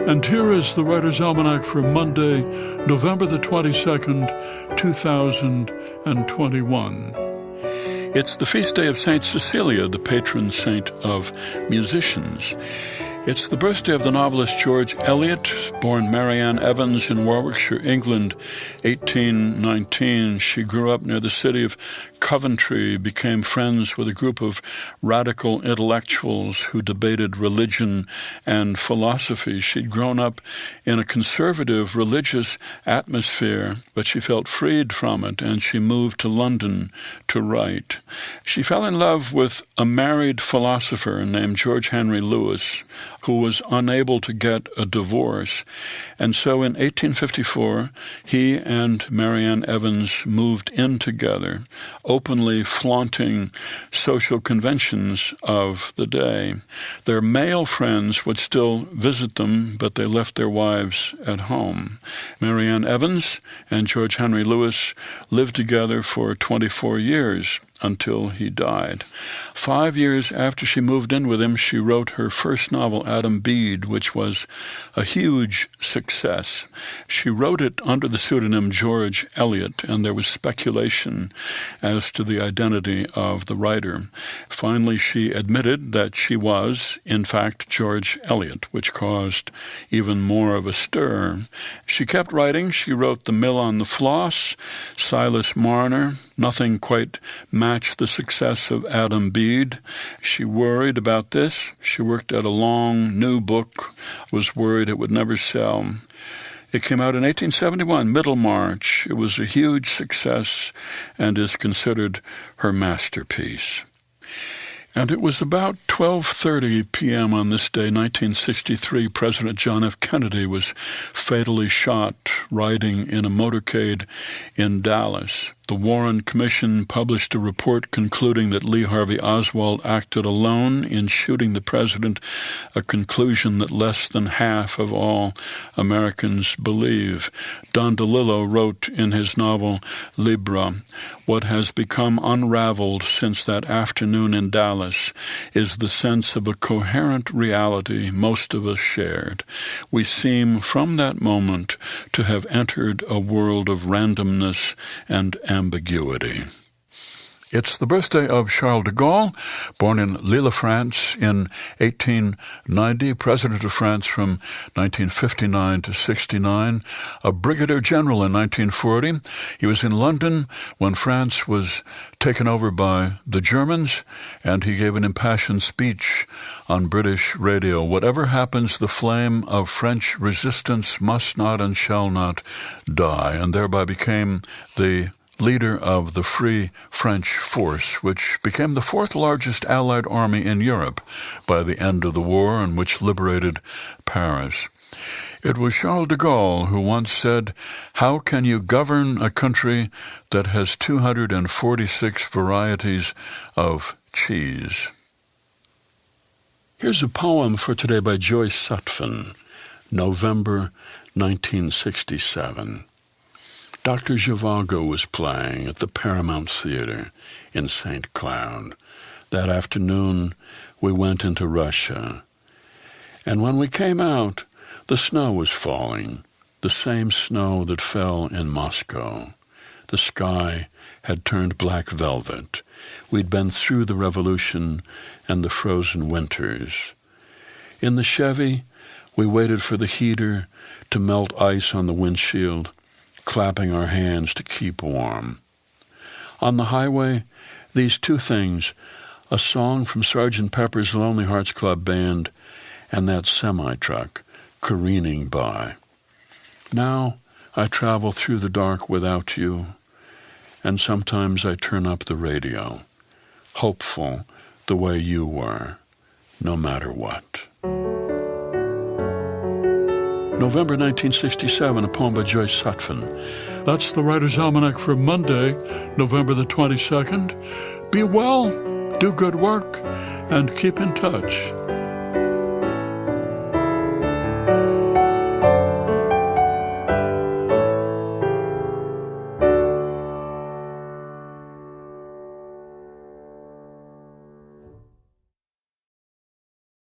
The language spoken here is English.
And here is the Writer's Almanac for Monday, November the 22nd, 2021. It's the feast day of Saint Cecilia, the patron saint of musicians. It's the birthday of the novelist George Eliot, born Marianne Evans in Warwickshire, England, 1819. She grew up near the city of Coventry, became friends with a group of radical intellectuals who debated religion and philosophy. She'd grown up in a conservative religious atmosphere, but she felt freed from it, and she moved to London to write. She fell in love with a married philosopher named George Henry Lewis, who was unable to get a divorce. And so in 1854, he and Marianne Evans moved in together, openly flaunting social conventions of the day. Their male friends would still visit them, but they left their wives at home. Marianne Evans and George Henry Lewis lived together for 24 years until he died. 5 years after she moved in with him, she wrote her first novel, Adam Bede, which was a huge success. She wrote it under the pseudonym George Eliot, and there was speculation as to the identity of the writer. Finally, she admitted that she was, in fact, George Eliot, which caused even more of a stir. She kept writing. She wrote The Mill on the Floss, Silas Marner. Nothing quite matched the success of Adam Bede. She worried about this. She worked at a long new book, was worried it would never sell. It came out in 1871, Middlemarch. It was a huge success and is considered her masterpiece. And it was about 12:30 p.m. on this day, 1963, President John F. Kennedy was fatally shot riding in a motorcade in Dallas. The Warren Commission published a report concluding that Lee Harvey Oswald acted alone in shooting the president, a conclusion that less than half of all Americans believe. Don DeLillo wrote in his novel Libra, "What has become unraveled since that afternoon in Dallas is the sense of a coherent reality most of us shared. We seem from that moment to have entered a world of randomness and ambiguity." It's the birthday of Charles de Gaulle, born in Lille, France in 1890, president of France from 1959 to 69, a brigadier general in 1940. He was in London when France was taken over by the Germans, and he gave an impassioned speech on British radio. Whatever happens, the flame of French resistance must not and shall not die, and thereby became the leader of the Free French Force, which became the fourth largest Allied army in Europe by the end of the war and which liberated Paris. It was Charles de Gaulle who once said, "How can you govern a country that has 246 varieties of cheese?" Here's a poem for today by Joyce Sutphin, November 1967. Dr. Zhivago was playing at the Paramount Theater in St. Cloud. That afternoon, we went into Russia. And when we came out, the snow was falling, the same snow that fell in Moscow. The sky had turned black velvet. We'd been through the revolution and the frozen winters. In the Chevy, we waited for the heater to melt ice on the windshield, clapping our hands to keep warm. On the highway, these two things, a song from Sgt. Pepper's Lonely Hearts Club Band and that semi-truck careening by. Now I travel through the dark without you, and sometimes I turn up the radio, hopeful the way you were, no matter what. November 1967, a poem by Joyce Sutphin. That's the Writer's Almanac for Monday, November the 22nd. Be well, do good work, and keep in touch.